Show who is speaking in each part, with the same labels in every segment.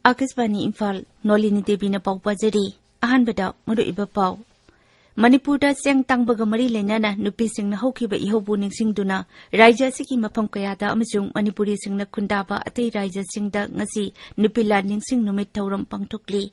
Speaker 1: आकाशवाणी इम्फाल नोलिनी देवी ने पाउ पाजरी अहानबदा मरुइबा पाउ मणिपुरदा चेंग तांगबगा मरी लेनाना नुपीसिंगना हौखिबा इहौबु निंगसिंगदुना राज्य असिगी मफम कयादा अमसुंग मणिपुरी सिंगना खुंदाबा अतै राज्य सिंगदा ngasi नुपीला निंगसिंग नुमित थौरम पांगथोकली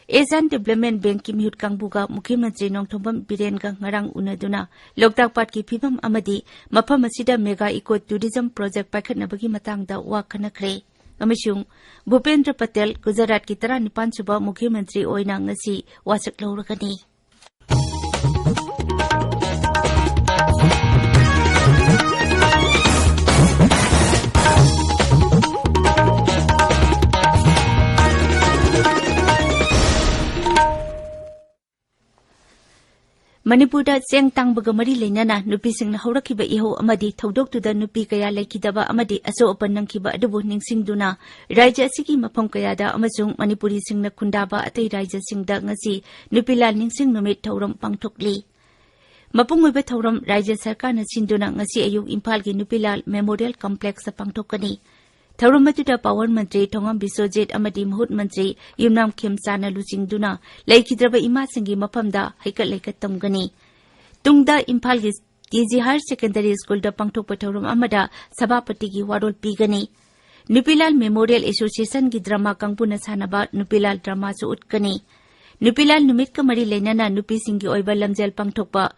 Speaker 1: एशियन डेवलपमेंट बैंक की मिहुत कांगबुगा मुख्यमंत्री नोंथोंबम बिरेनगा ngarang उनदुना लोकताक पाट की फिबम अमदी मफम असिदा मेगा इको टूरिज्म प्रोजेक्ट पाइखतनबगी मतंगदा वा खनखरे अमसुंग भूपेंद्र पटेल गुजरात की 19 सुबा मुख्यमंत्री ओइना ngasi वासक लौरगनी मणिपुरदा चेंग तांगबगा मरी लेनाना नुपीसिंगना हौरखिबा इहो अमदी थौदोक्तुदा नुपी कया लेखिदबा अमदी असो अपन नंखिबा अदुबु निंगसिंगदुना राज्य असिगी मफम कयादा अमसुंग मणिपुरी सिंगना खुंदाबा अतै राज्य सिंगदा ngasi नुपीला निंगसिंग नुमित थौरम पांगथोकली मपुंगोइबा थौरम राज्य सरकारना सिंदुना ngasi अयुक इम्फाल की नुपीलाल मेमोरियल कॉम्प्लेक्स पांगथोकनी थौरम मदुदा पावर मंत्री थोंगम बिसोजेट अमदी मुहुत मंत्री युमनाम खेमसाना लुचिंगदुना लेखिद्रबा इमासिंगी मफमदा हैकत लेकत तमगनी तुंगदा इम्फाल की केजी हायर सेकेंडरी स्कूल दा पांगथोकपा थौरम अमदा सभापति की वारोल पीगनी नुपीलाल मेमोरियल एसोसिएशन की ड्रामा कांगपुना सानबा नुपीलाल ड्रामा सु उटकनी नुपीलाल नुमित का मरी लेनाना नुपीसिंगी ओइबा लमजेल पांगथोकपा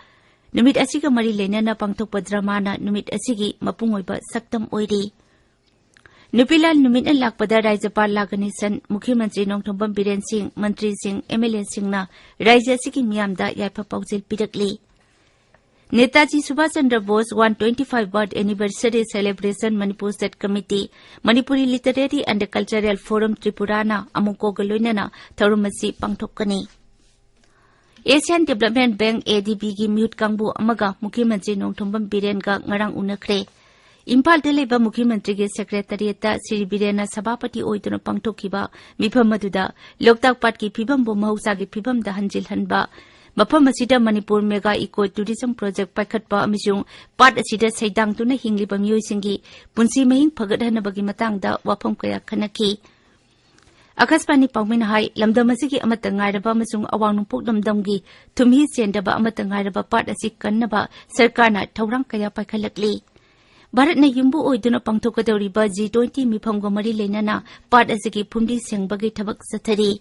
Speaker 1: नुमित असिगा मरी लेनाना पांगथोकपा ड्रामाना नुमित असिगी मपुंग ओइबा सक्तम ओइरी नुपीलाल नुमित लाकपदा राज्यपाल लागनी सन मुख्यमंत्री नोंथोंबम बिरेन सिंह मंत्री सिंह एमएलए सिंहना राज्य असिगी मियामदा याइफा पाउजेल पिरकली Netaji Subhash Chandra Bose 125 birth anniversary celebration Manipur state committee Manipuri literary and cultural forum त्रिपुराना अमुकोग लोइनना थौरमसी पांगथोकनी एशियन डेवलपमेंट बैंक एडीबी की म्यूट कांगबु अमगा मुख्यमंत्री नोंथोंबम बिरेनगा ngarang उनखरे इम्फाल लेबा मुख्यमंत्री के सेक्रेटरिएट श्री बिरेना सभापति ओइदुना पांगथोकिबा मिफम अदुदा लोकताक पाट की फिबमबु महौसागी फिबमदा हंजिलहनबा मफम असिदा Manipur mega eco tourism project पाइखतपा अमिसुंग पाट असिदा सैदांगतुना हिंगलिबा मियोइसिंगी पुंसी महिंग फगदहनबगी मतंगदा वाफम कया खनकी आकाशवाणी पाउमिन हाई लमदम असिगी अमता ngairaba अमसुंग अवांग नुपुक लमदमगी थुमहि चेंदबा अमता ngairaba पाट असि कन्नबा सरकारना थौरांग कया पाइखलकली भारत ने युम्बु ओइदुना पांगथोकदौरिबा G20 मिफमगा मरी लेनाना पाट असिगी फुमदी सेंगबगी थबक सथरी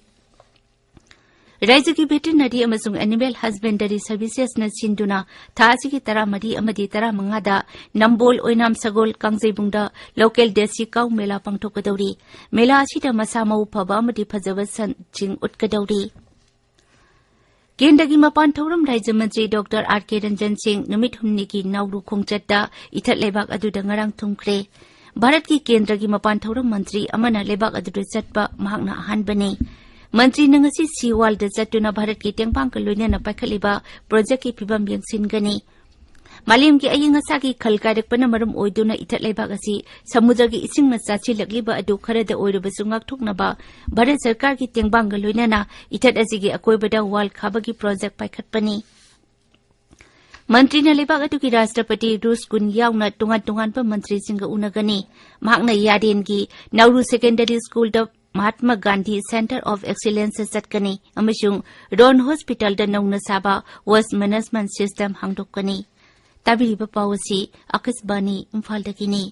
Speaker 1: राज्य की वेटरनरी अमसुंग एनिमल हस्बेंडरी सर्विसेस न सिंदुना थासिगी 13 अमदी 15 दा नंबोल ओइनाम सगोल कांगजेबुंगदा लोकल देसी काउ मेला पांगथोकदौरी मेला असिदा मसा मउ फबा अमदी फजबा सनचिंग उटकदौरी केंद्र की मपान थौरम राज्य मंत्री डॉक्टर आर.के. रंजन सिंह नुमित हुमनी की नाउरु खोंगचत्ता इथत लेबाक अदुदा ngarang थुंखरे भारत की केंद्र की मपान थौरम मंत्री अमना लेबाक अदुदा चटपा महाकना अहानबने मंत्री नंगसी सीवाल द चटुना भारत की टेंगपांग का लोइना पाइखलिबा प्रोजेक्ट की फिबम यंगसिनगनी मालेम की अयंगसा की खलकायरकपना मरम ओइदुना इथत लेबाक असि समुद्र की इसिंग मचाची लगलिबा अदु खरद ओइरबसु ngakthoknaba भारत सरकार की टेंगबांग लोइना इथत असिगी अकोइबदा वाल खाबगी प्रोजेक्ट पाइखतपनी मंत्री ने लेबाक अदु की राष्ट्रपति रूस गुन यावना टुंगान टुंगान प मंत्री सिंग उनगनी महाकना यादेन की Nauru secondary school the Mahatma Gandhi centre of excellence चटकनी अमसुंग रोन हॉस्पिटल द नौना साबा वेस्ट मैनेजमेंट सिस्टम हांगदोकनी ताबिरिबा पावसी आकाशवाणी इम्फालदगिनी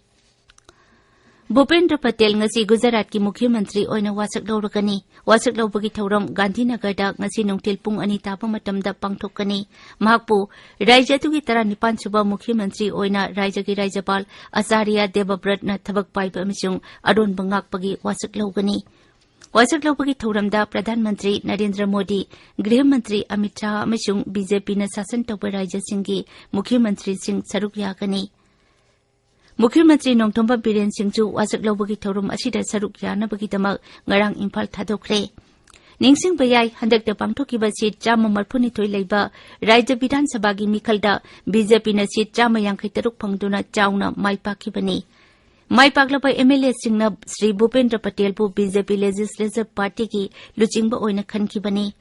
Speaker 1: भूपेंद्र पटेल ngasi गुजरात की मुख्यमंत्री ओइना वासक लौरगनी वासक लौबगी थौरम गांधीनगरदा ngasi नोंथिल पुंग अनि ताबा मतमदा पांगथोकनी महाकपु राज्य तुगी 19 सुबा मुख्यमंत्री ओइना राज्य की राज्यपाल आचार्य देवव्रत न थबक पाइबा अमसुंग अरोन बंगाकपगी वासक लौगनी वासक लौबगी थौरमदा प्रधानमंत्री नरेंद्र मोदी गृह मंत्री अमित शाह अमसुंग बीजेपी न शासन तौबा राज्य सिंगी मुख्यमंत्री सिंह सरुक यागनी मुख्यमंत्री नोंथोंबा बिरेन सिंहजु वासक लौबगी थौरम असिदा सरुक यानबगीदमक ngarang इम्फाल थादोखरे निंगसिंग बयाई हंदकदा पांगथोकिबा सीट 132 लेबा राज्य विधानसभा की मिखलदा बीजेपी न सीट 153 फंगदुना चाउना माइपाखिबनी माइपाकलबा एमएलए सिंहना श्री भूपेंद्र पटेल बु बीजेपी लेजिस्लेटिव पार्टी की लुचिंगबा ओइना खनखिबनी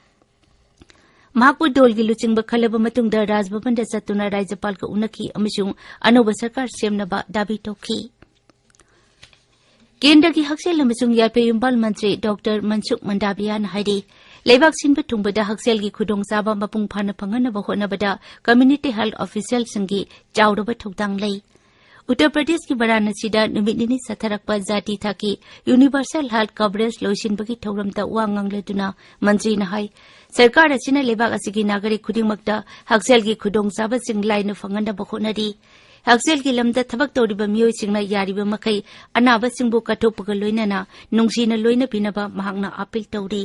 Speaker 1: महाकपु डोलगी लुचिंगबा खलबा मतुंगदा राजभवनदा चतुना राज्यपाल का उनकी अमसुंग अनोबा सरकार सेमनबा दाबी तौखी केंद्र की हक्सेल अमसुंग यापे युम्बाल मंत्री डॉक्टर मनसुख मंडावियान हाइदी लेबाक सिनबा थुंबदा हक्सेल की खुदोंचाबा मपुंग फाना फंगनबा होनबदा कम्युनिटी हेल्थ ऑफिशियल संगी चाउरबा थौदांग लई उत्तर प्रदेश की वाराणसी नुमितनिनी सथरकपा जाति थाकी यूनिवर्सल हेल्थ कवरेज लोइसिनबगी थौरमदा वा ngangleduna मंत्री हाई सरकार असिना लेबाक असिगी नागरिक खुदिंगमक्ता हक्सेल की खुदोंचाबा सिंग लाइन फंगनबा होनरी हक्सेल की lambda थबक तौरिबा मियोइसिंगना यारिबा मखै अनाबा सिंगबु कथोपगा लोइनना नुंगसिना लोइना पिनबा महांगना appeal तौरी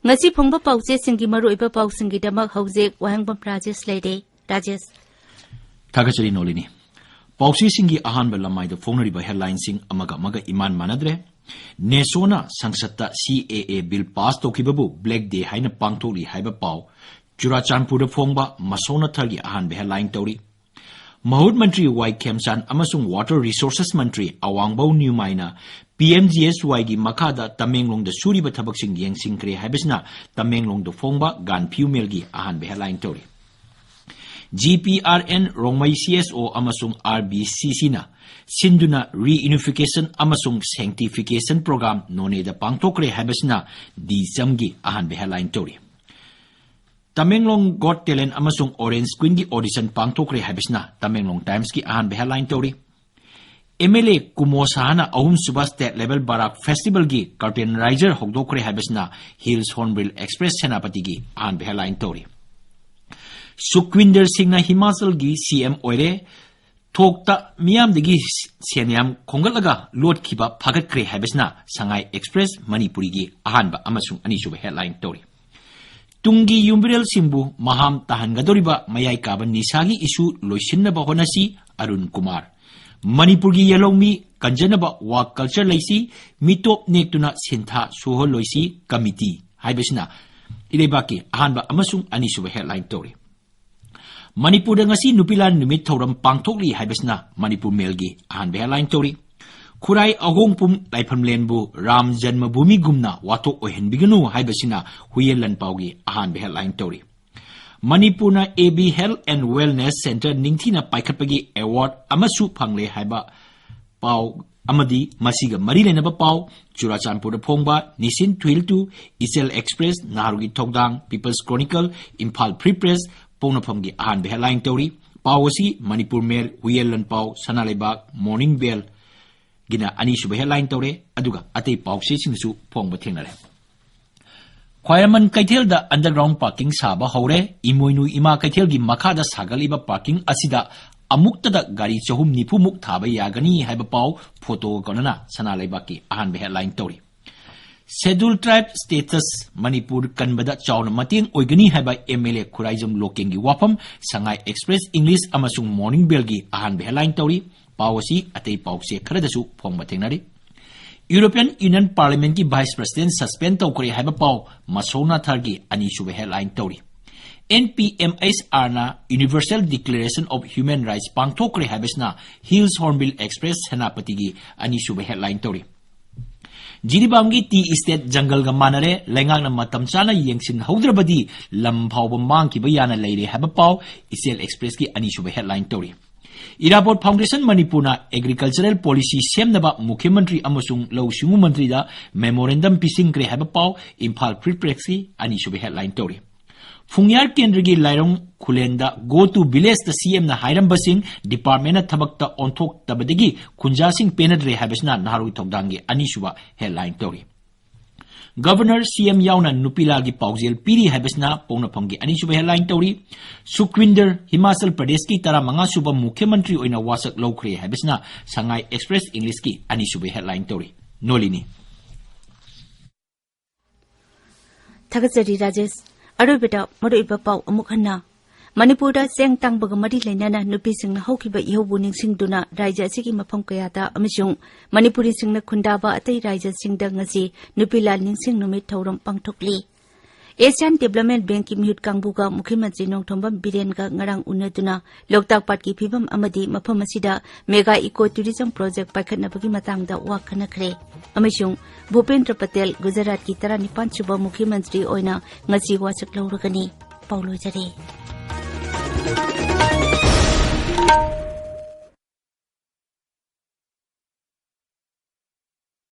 Speaker 1: ngasi phongba pause singi maroiba pau singi damak hauze wahengbam rajesh leide rajesh
Speaker 2: thagachari nolini pausi singi ahan ba lamai da phonari ba headline sing amaga iman manadre nesona sangsatta CAA bill pass tokibabu black day haina pangtholi haiba pau churachandpur da phongba masona thargi ahan ba headline tori Mahut Mantri Wahengbam amasung Water Resources Mantri Wahengbam Newmaina PMGSY gi makada Tamenglong da suriba thabaksing yengsingkre haibisna Tamenglong da phongba gan female gi ahan be headline tori GPRN Rongmai CSO amasung RBCC na sinduna reunification amasung sanctification program none da pangtokre haibisna di jamgi ahan be headline tori Tamenglong Got Talent amasung Orange Queen gi audition pangtokre haibisna Tamenglong Times ki ahan be headline tori MLA Kumosahana Ahum Suba State Level Barak Festival gi curtain riser hogdokre haibisna Hills Hornbill Express Senapati gi ahan be headline tori Sukhwinder Singh na Himachal gi CM oire thokta miyam degi senyam khongalaga lot khiba phagatkre haibisna Sangai Express Manipuri gi ahan ba amasung ani suba headline tori Tungi Yumbrel Simbu Maham Tahangadoriba Mayai Kaban Nisagi isu Loisinaba Honasi Arun Kumar Manipurgi Yalomi Kanjanaba Wa Culture Laisi Mitop Nektuna Sintha Suho Loisi Committee Haibesina Ilebaki Ahanba Amasung Anisuba headline tori Manipur ngasi nupilan numit thoram pangthokli haibesina Manipur Melgi Ahanba headline tori Kurai Agongpum Laiphamlenbu Ram Janmabhumi Gumna Watok Ohenbiganu Haibasina Huyelan Paugi Ahan be headline tori Manipurna AB Health and Wellness Center Ningthina Paikhatpagi Award Amasu Phangle Haiba Pau Amadi Masiga Marilenaba Pau Churachandpur Phongba Nisin Twiltu Isel Express Naharugi Thokdang People's Chronicle Imphal Free Press Ponaphamgi Ahan be headline tori Pawasi Manipur Mail Huyelan Pau Sanalebak Morning Bell Gina ani suba headline tore aduga atei pausi singsu phongba thengnare Khwairaman Kaithel da underground parking saba hore imoinu ima Kaithel gi makha da sagaliba parking asida amukta da gari chahum nipu muk thaba yagani haiba pau photo konana sanalaiba ki ahan be headline tori Scheduled tribe status Manipur kanbada chawna mating oigani haiba MLA Khuraijam Lokeng gi wafam Sangai Express English amasung Morning Bell gi ahan be headline tori Pawasi atei pause kharadasu phongba thengnari European Union Parliament ki Vice President suspend tawkre haiba paw masona thargi ani suba headline tori NPMSR na Universal Declaration of Human Rights pangthokre haibasna Hills Hornbill Express Senapati gi ani suba headline tori Jiribamgi Tea Estate Jungle ga manare lengakna matam chana yengsin haudrabadi lam phawba mangki ba yana leire haiba paw Isel Express ki ani suba headline tori Iraport Foundation Manipurna Agricultural Policy Semnaba Mukhyamantri amasung Lausingu Mantri da Memorandum Pisingkre haiba paw Imphal Free Press ki ani suba headline tori Fungyar Kendra gi Lairong Khulenda Go to Village da CM na Hairam Basing Department na Thabakta Onthok tabadagi Khunja Singh Penadre haibasna Naharu Thokdangi ani suba headline tori Governor CM Yauna Nupila gi Paujel Piri haibasna Ponaphamgi ani suba headline tori Sukhwinder Himachal Pradesh ki tara manga suba Mukhyamantri oina wasak lokre haibasna Sangai Express English ki ani suba headline tori Nolini
Speaker 1: Thagachari Rajesh Arubita Maroiba Pau Amukhanna Manipurda Seng Tangbaga Mari Lainana Nupi Singna Hokiba Ihobu Ningsingduna Raja Sigi Mafam Kayata Amishung Manipuri Singna Kundaba Atei Raja Singda Ngasi Nupila Ningsing Numit Tauram Pangthokli Asian Development Bank ki Mihut Kangbuga Mukhyamantri Nongthombam Birenga Ngarang Unaduna Loktak Pat ki Phibam Amadi Mafam asida Mega Eco Tourism Project Paikhatnabagi matangda wa khanakre Amishung Bhupendra Patel Gujarat ki 19 suba Mukhyamantri oina ngasi wasak lauragani Paulo Jare